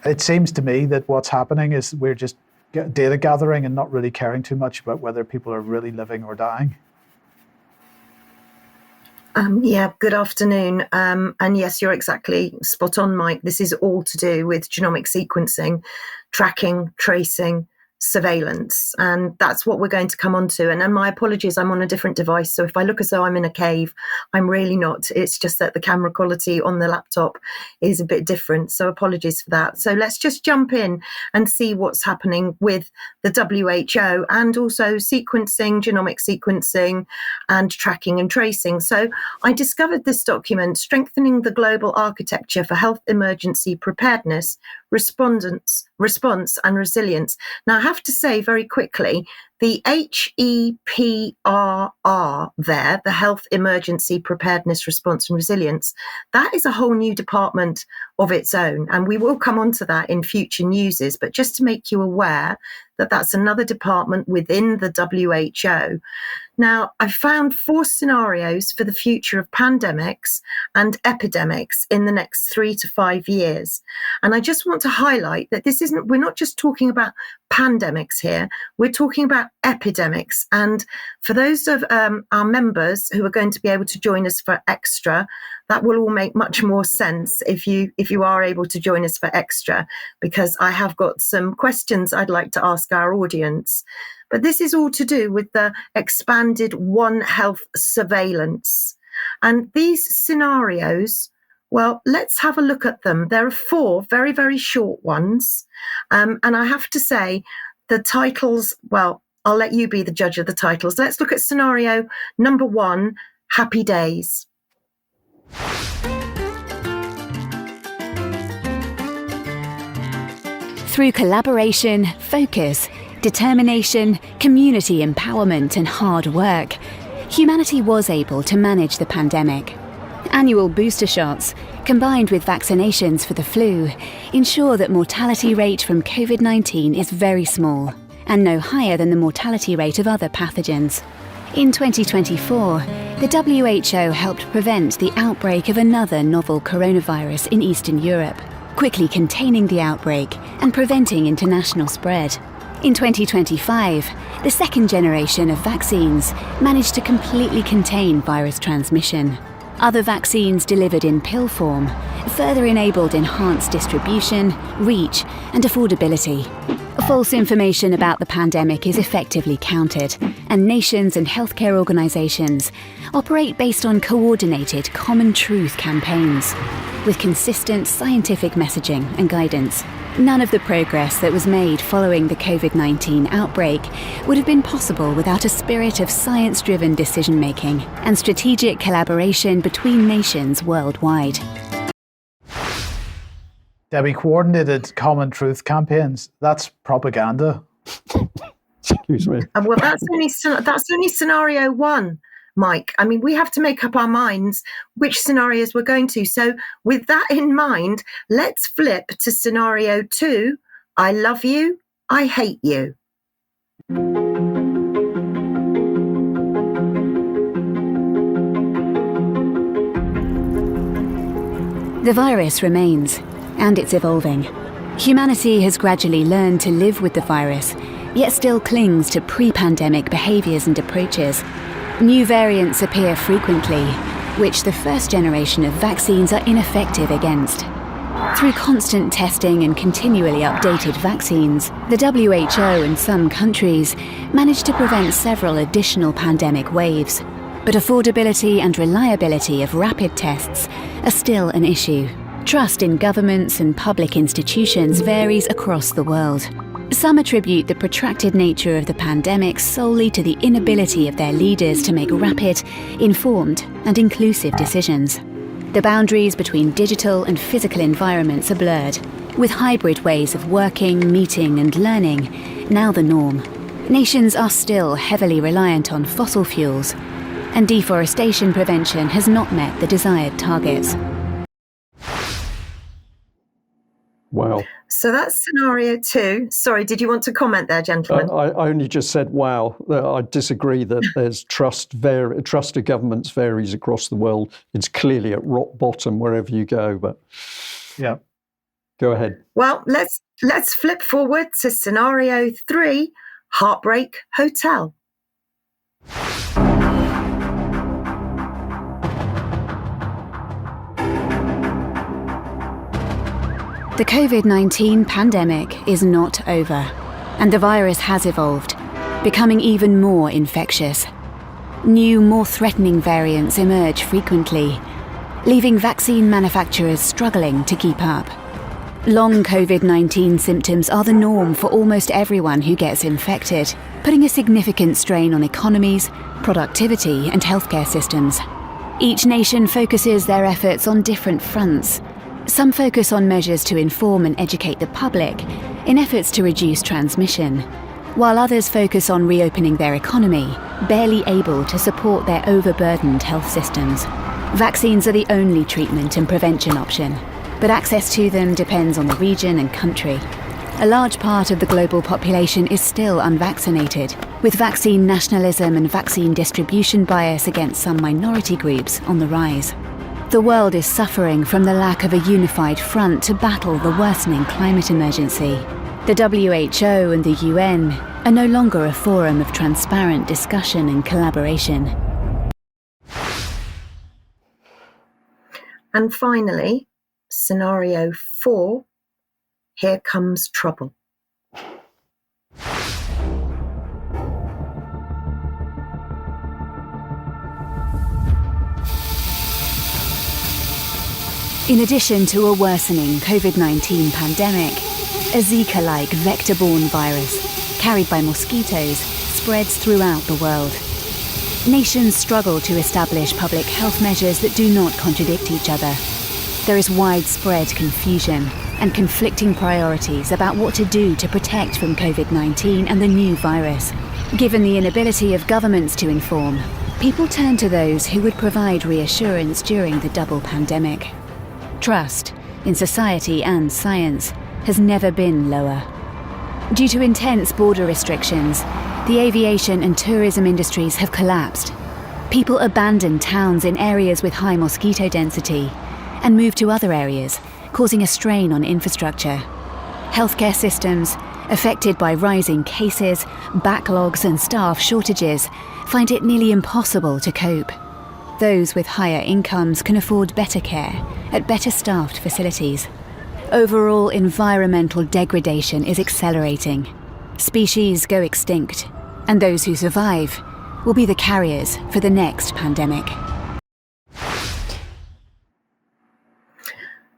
it seems to me that what's happening is we're just data gathering and not really caring too much about whether people are really living or dying. Good afternoon. And yes, you're exactly spot on, Mike. This is all to do with genomic sequencing, tracking, tracing, surveillance, and that's what we're going to come on to. And my apologies, I'm on a different device, so if I look as though I'm in a cave, I'm really not. It's just that the camera quality on the laptop is a bit different, so apologies for that. So let's just jump in and see what's happening with the WHO and also sequencing, genomic sequencing and tracking and tracing. So I discovered this document, Strengthening the Global Architecture for Health Emergency Preparedness, Response and Resilience. Now, I have to say very quickly, the HEPRR there, the Health Emergency Preparedness, Response and Resilience, that is a whole new department of its own. And we will come on to that in future newses. But just to make you aware that that's another department within the WHO. Now, I found 4 scenarios for the future of pandemics and epidemics in the next 3 to 5 years. And I just want to highlight that we're not just talking about pandemics here, we're talking about epidemics. And for those of our members who are going to be able to join us for Extra, that will all make much more sense if you are able to join us for Extra, because I have got some questions I'd like to ask our audience. But this is all to do with the expanded One Health surveillance. And these scenarios, well, let's have a look at them. There are 4 very, very short ones. And I have to say, the titles, well, I'll let you be the judge of the titles. Let's look at scenario number 1, Happy Days. Through collaboration, focus, determination, community empowerment and hard work, humanity was able to manage the pandemic. Annual booster shots, combined with vaccinations for the flu, ensure that mortality rate from COVID-19 is very small and no higher than the mortality rate of other pathogens. In 2024, the WHO helped prevent the outbreak of another novel coronavirus in Eastern Europe. quickly containing the outbreak and preventing international spread. In 2025, the second generation of vaccines managed to completely contain virus transmission. Other vaccines delivered in pill form further enabled enhanced distribution, reach, and affordability. False information about the pandemic is effectively countered, and nations and healthcare organizations operate based on coordinated common truth campaigns with consistent scientific messaging and guidance. None of the progress that was made following the COVID-19 outbreak would have been possible without a spirit of science-driven decision-making and strategic collaboration between nations worldwide. Debi, coordinated common truth campaigns, that's propaganda. Excuse me. Well, that's only scenario one, Mike. I mean, we have to make up our minds which scenarios we're going to. So with that in mind, let's flip to scenario 2. I love you, I hate you. The virus remains, and it's evolving. Humanity has gradually learned to live with the virus, yet still clings to pre-pandemic behaviours and approaches. New variants appear frequently, which the first generation of vaccines are ineffective against. Through constant testing and continually updated vaccines, the WHO and some countries managed to prevent several additional pandemic waves. But affordability and reliability of rapid tests are still an issue. Trust in governments and public institutions varies across the world. Some attribute the protracted nature of the pandemic solely to the inability of their leaders to make rapid, informed, and inclusive decisions. The boundaries between digital and physical environments are blurred, with hybrid ways of working, meeting, and learning now the norm. Nations are still heavily reliant on fossil fuels, and deforestation prevention has not met the desired targets. Wow. So that's scenario 2. Sorry, did you want to comment there, gentlemen? I only just said, wow. I disagree that there's trust of governments varies across the world. It's clearly at rock bottom wherever you go, but yeah. Go ahead. Well, let's flip forward to scenario 3, Heartbreak Hotel. The COVID-19 pandemic is not over, and the virus has evolved, becoming even more infectious. New, more threatening variants emerge frequently, leaving vaccine manufacturers struggling to keep up. Long COVID-19 symptoms are the norm for almost everyone who gets infected, putting a significant strain on economies, productivity, and healthcare systems. Each nation focuses their efforts on different fronts. Some focus on measures to inform and educate the public in efforts to reduce transmission, while others focus on reopening their economy, barely able to support their overburdened health systems. Vaccines are the only treatment and prevention option, but access to them depends on the region and country. A large part of the global population is still unvaccinated, with vaccine nationalism and vaccine distribution bias against some minority groups on the rise. The world is suffering from the lack of a unified front to battle the worsening climate emergency. The WHO and the UN are no longer a forum of transparent discussion and collaboration. And finally, scenario 4, Here Comes Trouble. In addition to a worsening COVID-19 pandemic, a Zika-like vector-borne virus, carried by mosquitoes, spreads throughout the world. Nations struggle to establish public health measures that do not contradict each other. There is widespread confusion and conflicting priorities about what to do to protect from COVID-19 and the new virus. Given the inability of governments to inform, people turn to those who would provide reassurance during the double pandemic. Trust in society and science has never been lower. Due to intense border restrictions, the aviation and tourism industries have collapsed. People abandon towns in areas with high mosquito density and move to other areas, causing a strain on infrastructure. Healthcare systems, affected by rising cases, backlogs and staff shortages, find it nearly impossible to cope. Those with higher incomes can afford better care at better staffed facilities. Overall environmental degradation is accelerating. Species go extinct, and those who survive will be the carriers for the next pandemic.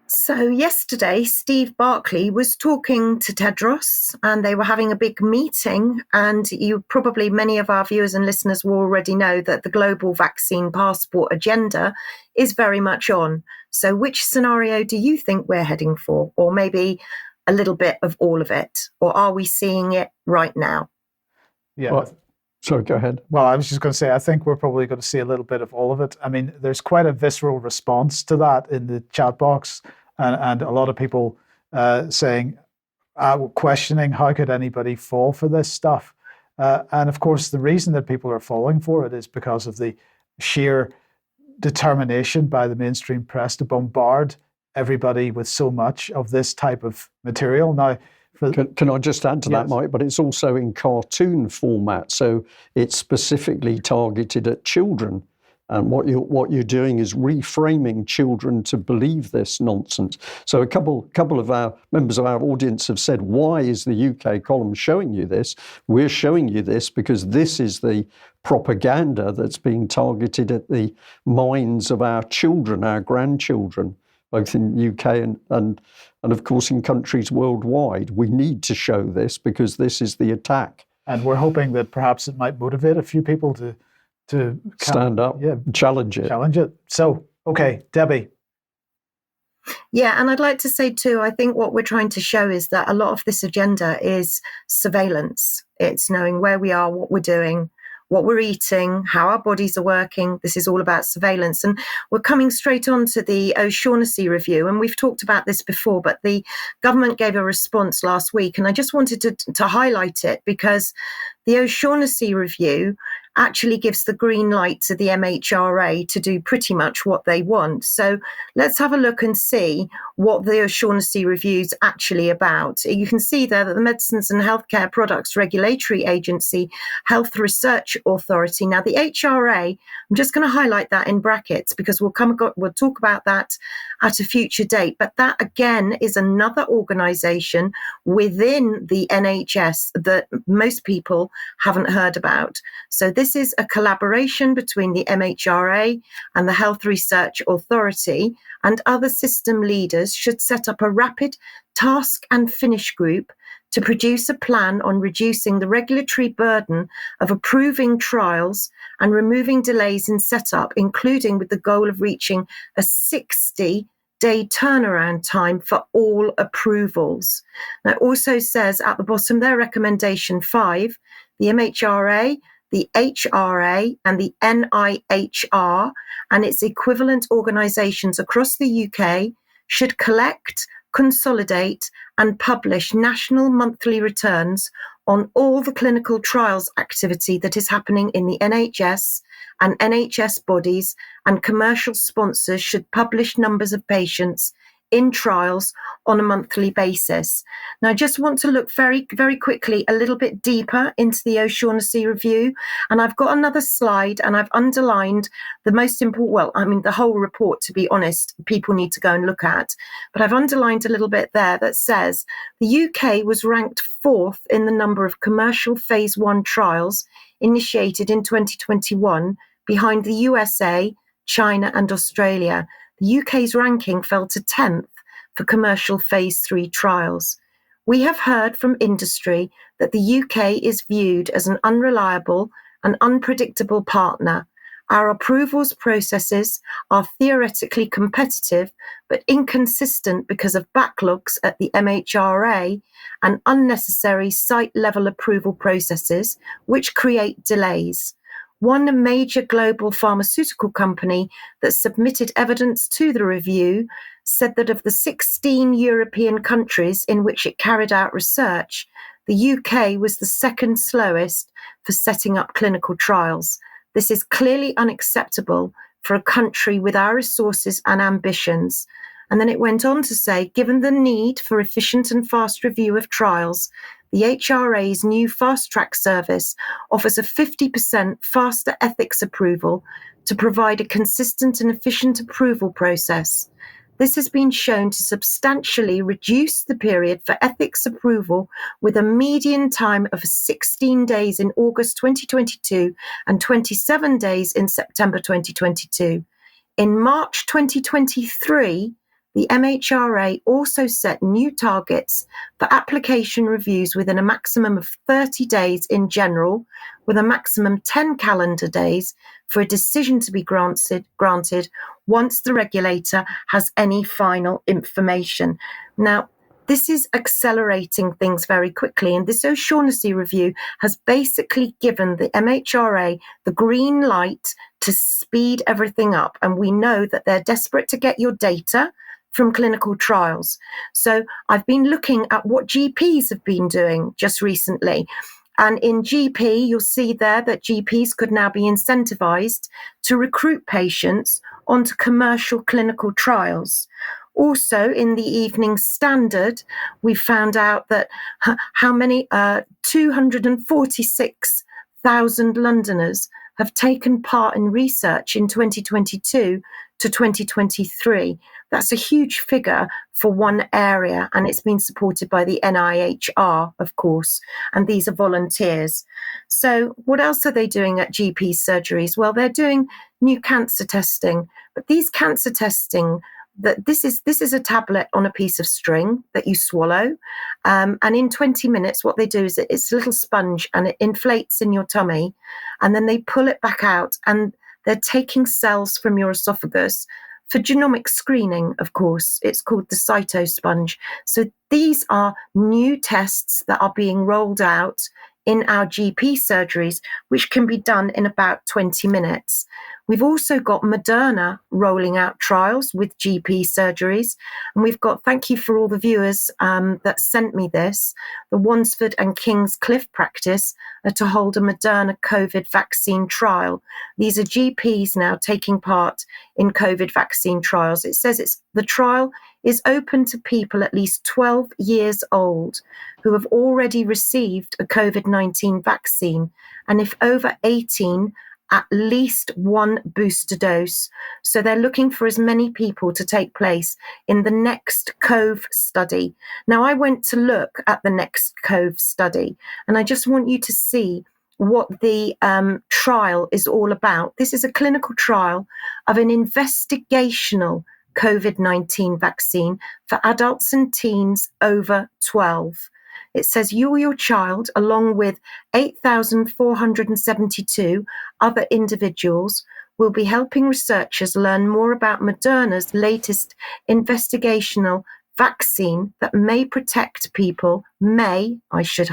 So yesterday, Steve Barclay was talking to Tedros, and they were having a big meeting. And many of our viewers and listeners will already know that the global vaccine passport agenda is very much on. So which scenario do you think we're heading for? Or maybe a little bit of all of it? Or are we seeing it right now? Yeah. Well, sorry, go ahead. Well, I was just going to say, I think we're probably going to see a little bit of all of it. I mean, there's quite a visceral response to that in the chat box. And a lot of people questioning how could anybody fall for this stuff. And of course, the reason that people are falling for it is because of the sheer determination by the mainstream press to bombard everybody with so much of this type of material. Now, can I just add to that, Yes. Mike? But it's also in cartoon format, so it's specifically targeted at children. And what you're doing is reframing children to believe this nonsense. So a couple of our members of our audience have said, why is the UK column showing you this? We're showing you this because this is the propaganda that's being targeted at the minds of our children, our grandchildren, both in the UK and of course in countries worldwide. We need to show this because this is the attack. And we're hoping that perhaps it might motivate a few people to stand up, challenge it. So, okay, Debbie. Yeah, and I'd like to say too, I think what we're trying to show is that a lot of this agenda is surveillance. It's knowing where we are, what we're doing, what we're eating, how our bodies are working. This is all about surveillance. And we're coming straight on to the O'Shaughnessy review. And we've talked about this before, but the government gave a response last week. And I just wanted to highlight it because the O'Shaughnessy review actually gives the green light to the MHRA to do pretty much what they want. So let's have a look and see what the O'Shaughnessy review is actually about. You can see there that the Medicines and Healthcare Products Regulatory Agency, Health Research Authority. Now, the HRA, I'm just going to highlight that in brackets because we'll talk about that at a future date. But that, again, is another organisation within the NHS that most people haven't heard about. So this is a collaboration between the MHRA and the Health Research Authority, and other system leaders should set up a rapid task and finish group to produce a plan on reducing the regulatory burden of approving trials and removing delays in setup, including with the goal of reaching a 60-day turnaround time for all approvals. Now, it also says at the bottom there, recommendation 5, the MHRA, the HRA and the NIHR and its equivalent organisations across the UK should collect, consolidate and publish national monthly returns on all the clinical trials activity that is happening in the NHS, and NHS bodies and commercial sponsors should publish numbers of patients in trials on a monthly basis. Now, I just want to look very, very quickly a little bit deeper into the O'Shaughnessy review. And I've got another slide and I've underlined the most important, the whole report, to be honest, people need to go and look at. But I've underlined a little bit there that says the UK was ranked 4th in the number of commercial phase 1 trials initiated in 2021, behind the USA, China and Australia. The UK's ranking fell to 10th for commercial phase 3 trials. We have heard from industry that the UK is viewed as an unreliable and unpredictable partner. Our approvals processes are theoretically competitive, but inconsistent because of backlogs at the MHRA and unnecessary site-level approval processes, which create delays. One major global pharmaceutical company that submitted evidence to the review said that of the 16 European countries in which it carried out research, the UK was the second slowest for setting up clinical trials. This is clearly unacceptable for a country with our resources and ambitions. And then it went on to say, given the need for efficient and fast review of trials, the HRA's new fast track service offers a 50% faster ethics approval to provide a consistent and efficient approval process. This has been shown to substantially reduce the period for ethics approval, with a median time of 16 days in August 2022 and 27 days in September 2022. In March 2023, the MHRA also set new targets for application reviews within a maximum of 30 days in general, with a maximum 10 calendar days for a decision to be granted once the regulator has any final information. Now, this is accelerating things very quickly, and this O'Shaughnessy review has basically given the MHRA the green light to speed everything up, and we know that they're desperate to get your data from clinical trials. So I've been looking at what GPs have been doing just recently. And in GP, you'll see there that GPs could now be incentivized to recruit patients onto commercial clinical trials. Also, in the Evening Standard, we found out that how many 246,000 Londoners have taken part in research in 2022 to 2023. That's a huge figure for one area, and it's been supported by the NIHR, of course, and these are volunteers. So what else are they doing at GP surgeries? Well, they're doing new cancer testing, but these cancer testing, this is a tablet on a piece of string that you swallow, and in 20 minutes what they do is it's a little sponge and it inflates in your tummy, and then they pull it back out, and they're taking cells from your esophagus for genomic screening, of course. It's called the cytosponge. So these are new tests that are being rolled out in our GP surgeries, which can be done in about 20 minutes. We've also got Moderna rolling out trials with GP surgeries. And we've got, thank you for all the viewers that sent me this, the Wansford and King's Cliffe practice are to hold a Moderna COVID vaccine trial. These are GPs now taking part in COVID vaccine trials. It says the trial is open to people at least 12 years old who have already received a COVID-19 vaccine, and if over 18, at least one booster dose. So they're looking for as many people to take place in the Next Cove study. Now, I went to look at the Next Cove study, and I just want you to see what the trial is all about. This is a clinical trial of an investigational COVID-19 vaccine for adults and teens over 12. It says you or your child, along with 8,472 other individuals, will be helping researchers learn more about Moderna's latest investigational vaccine that may protect people, may protect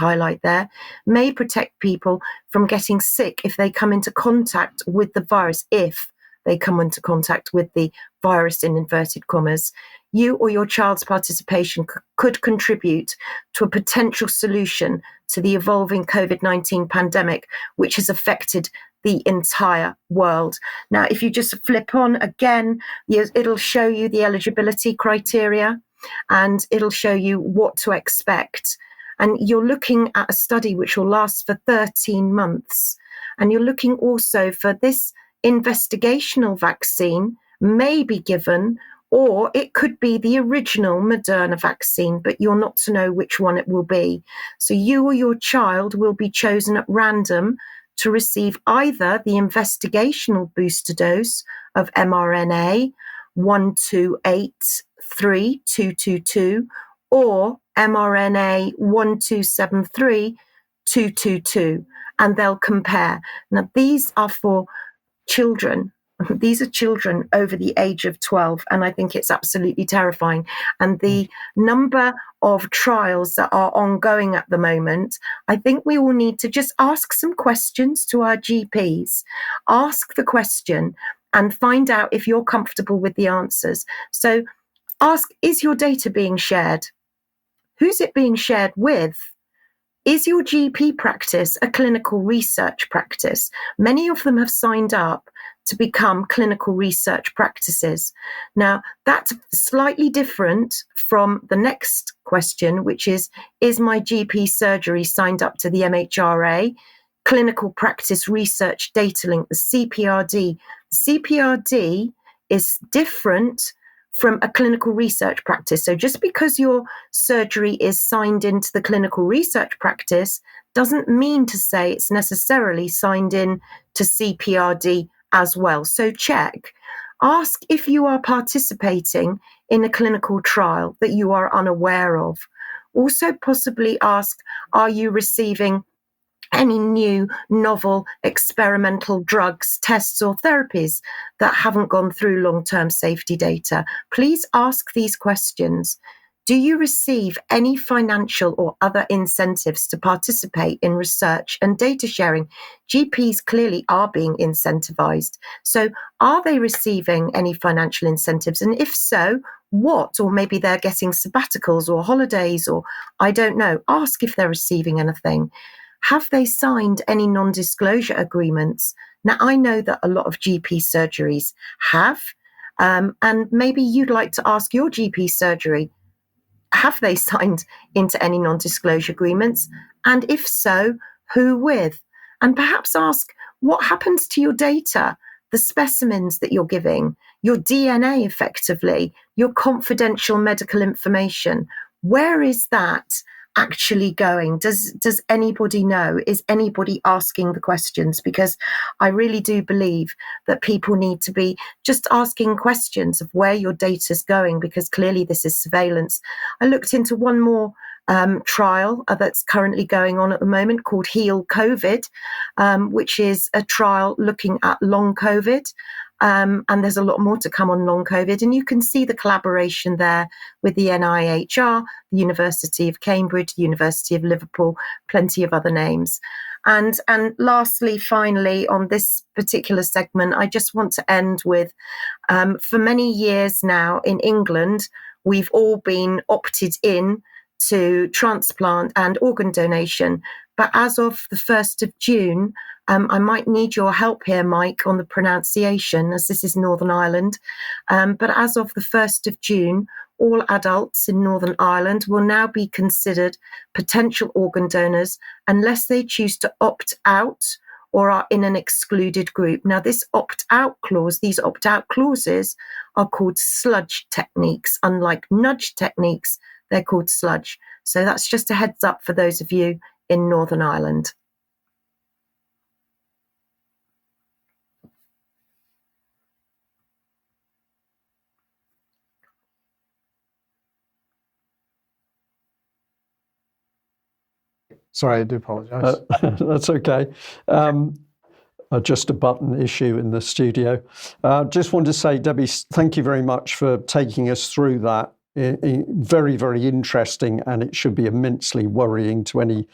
people from getting sick if they come into contact with the virus, if they come into contact with the virus in inverted commas. You or your child's participation could contribute to a potential solution to the evolving COVID-19 pandemic, which has affected the entire world. Now, if you just flip on again, it'll show you the eligibility criteria and it'll show you what to expect. And you're looking at a study which will last for 13 months. And you're looking also for this investigational vaccine may be given, or it could be the original Moderna vaccine, but you're not to know which one it will be. So you or your child will be chosen at random to receive either the investigational booster dose of mRNA 1283.222 or mRNA 1273.222, and they'll compare. Now, these are for children. These are children over the age of 12, and I think it's absolutely terrifying. And the number of trials that are ongoing at the moment, I think we will need to just ask some questions to our GPs. Ask the question and find out if you're comfortable with the answers. So ask, is your data being shared? Who's it being shared with? Is your GP practice a clinical research practice? Many of them have signed up to become clinical research practices. Now, that's slightly different from the next question, which is my GP surgery signed up to the MHRA, Clinical Practice Research Data Link, the CPRD? CPRD is different from a clinical research practice. So just because your surgery is signed into the clinical research practice doesn't mean to say it's necessarily signed in to CPRD as well. So check. Ask if you are participating in a clinical trial that you are unaware of. Also possibly ask, are you receiving any new novel experimental drugs, tests or therapies that haven't gone through long-term safety data? Please ask these questions. Do you receive any financial or other incentives to participate in research and data sharing? GPs clearly are being incentivized. So are they receiving any financial incentives? And if so, what? Or maybe they're getting sabbaticals or holidays, or I don't know. Ask if they're receiving anything. Have they signed any non-disclosure agreements? Now, I know that a lot of GP surgeries have, and maybe you'd like to ask your GP surgery, have they signed into any non-disclosure agreements? And if so, who with? And perhaps ask, what happens to your data, the specimens that you're giving, your DNA effectively, your confidential medical information? Where is that actually going? Does anybody know? Is anybody asking the questions? Because I really do believe that people need to be just asking questions of where your data's going, because clearly this is surveillance. I looked into one more trial that's currently going on at the moment called Heal COVID, which is a trial looking at long COVID. And there's a lot more to come on long COVID. And you can see the collaboration there with the NIHR, the University of Cambridge, the University of Liverpool, plenty of other names. And lastly, finally, on this particular segment, I just want to end with, for many years now in England, we've all been opted in to transplant and organ donation. But as of the 1st of June, I might need your help here, Mike, on the pronunciation, as this is Northern Ireland. But as of the 1st of June, all adults in Northern Ireland will now be considered potential organ donors unless they choose to opt out or are in an excluded group. Now, this opt-out clause, these opt-out clauses are called sludge techniques. Unlike nudge techniques, they're called sludge. So that's just a heads up for those of you in Northern Ireland. Sorry, I do apologise. That's okay. Just a button issue in the studio. Just want to say, Debbie, thank you very much for taking us through that. Very, very interesting, and it should be immensely worrying to any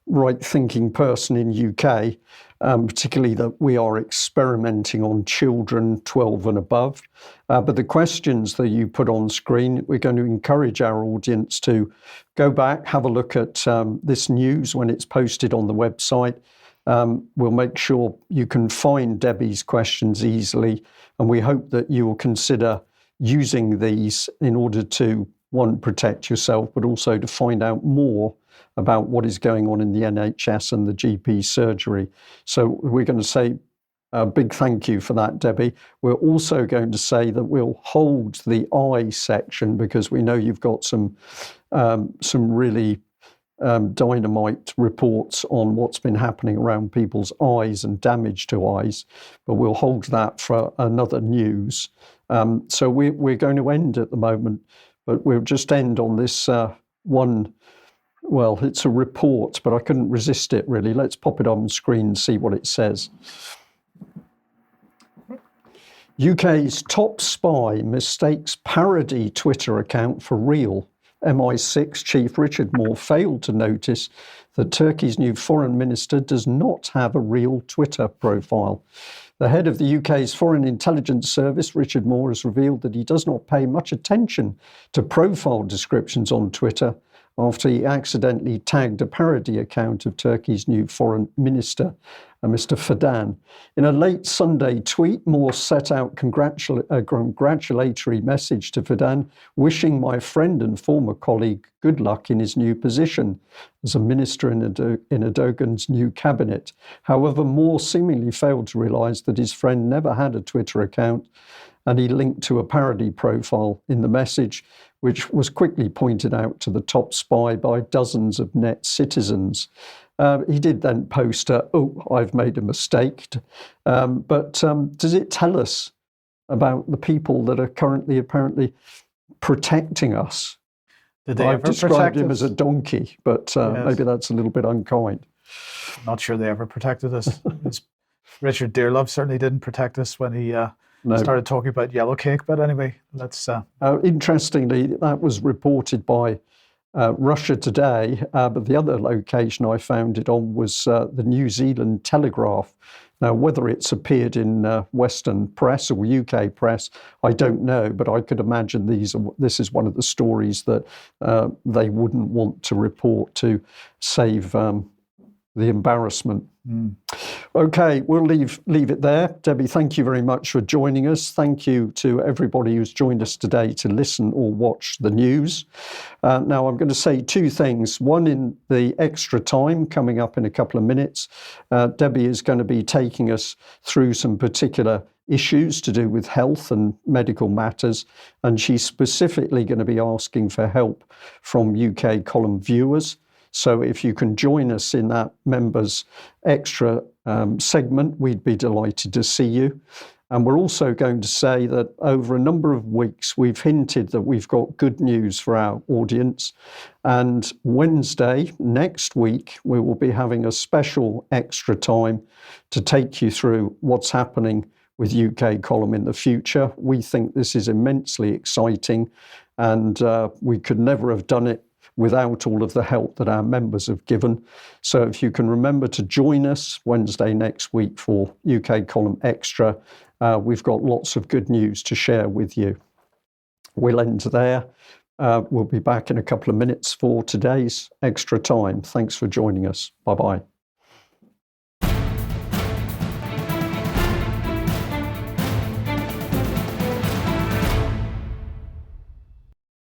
right-thinking person in UK, particularly that we are experimenting on children 12 and above. But the questions that you put on screen, we're going to encourage our audience to go back, have a look at this news when it's posted on the website. We'll make sure you can find Debbie's questions easily, and we hope that you will consider using these in order to, one, protect yourself, but also to find out more about what is going on in the NHS and the GP surgery. So we're going to say a big thank you for that, Debbie. We're also going to say that we'll hold the eye section, because we know you've got some really dynamite reports on what's been happening around people's eyes and damage to eyes, but we'll hold that for another news. So we're going to end at the moment, but we'll just end on this one. Well, it's a report, but I couldn't resist it really. Let's pop it on screen and see what it says. UK's top spy mistakes parody Twitter account for real. MI6 Chief Richard Moore failed to notice that Turkey's new foreign minister does not have a real Twitter profile. The head of the UK's Foreign Intelligence Service, Richard Moore, has revealed that he does not pay much attention to profile descriptions on Twitter after he accidentally tagged a parody account of Turkey's new foreign minister. Mr. Fadan. In a late Sunday tweet, Moore set out a congratulatory message to Fadan, wishing my friend and former colleague good luck in his new position as a minister in Erdogan's new cabinet. However, Moore seemingly failed to realise that his friend never had a Twitter account, and he linked to a parody profile in the message, which was quickly pointed out to the top spy by dozens of net citizens. He did then post, I've made a mistake. But does it tell us about the people that are currently apparently protecting us? Did they I've ever described protect him us? as a donkey, but Yes. maybe that's a little bit unkind. Not sure they ever protected us. Richard Dearlove certainly didn't protect us when he No. started talking about yellow cake. But anyway, let's. Interestingly, that was reported by Russia Today, but the other location I found it on was the New Zealand Telegraph. Now, whether it's appeared in Western press or UK press, I don't know, but I could imagine this is one of the stories that they wouldn't want to report to save the embarrassment. Okay, we'll leave it there. Debi, thank you very much for joining us. Thank you to everybody who's joined us today to listen or watch the news. Now, I'm going to say two things. One, in the extra time coming up in a couple of minutes, Debi is going to be taking us through some particular issues to do with health and medical matters, and she's specifically going to be asking for help from UK column viewers. So if you can join us in that members extra segment, we'd be delighted to see you. And we're also going to say that over a number of weeks, we've hinted that we've got good news for our audience. And Wednesday, next week, we will be having a special extra time to take you through what's happening with UK column in the future. We think this is immensely exciting, and we could never have done it without all of the help that our members have given. So if you can remember to join us Wednesday next week for UK Column Extra, we've got lots of good news to share with you. We'll end there. We'll be back in a couple of minutes for today's extra time. Thanks for joining us. Bye-bye.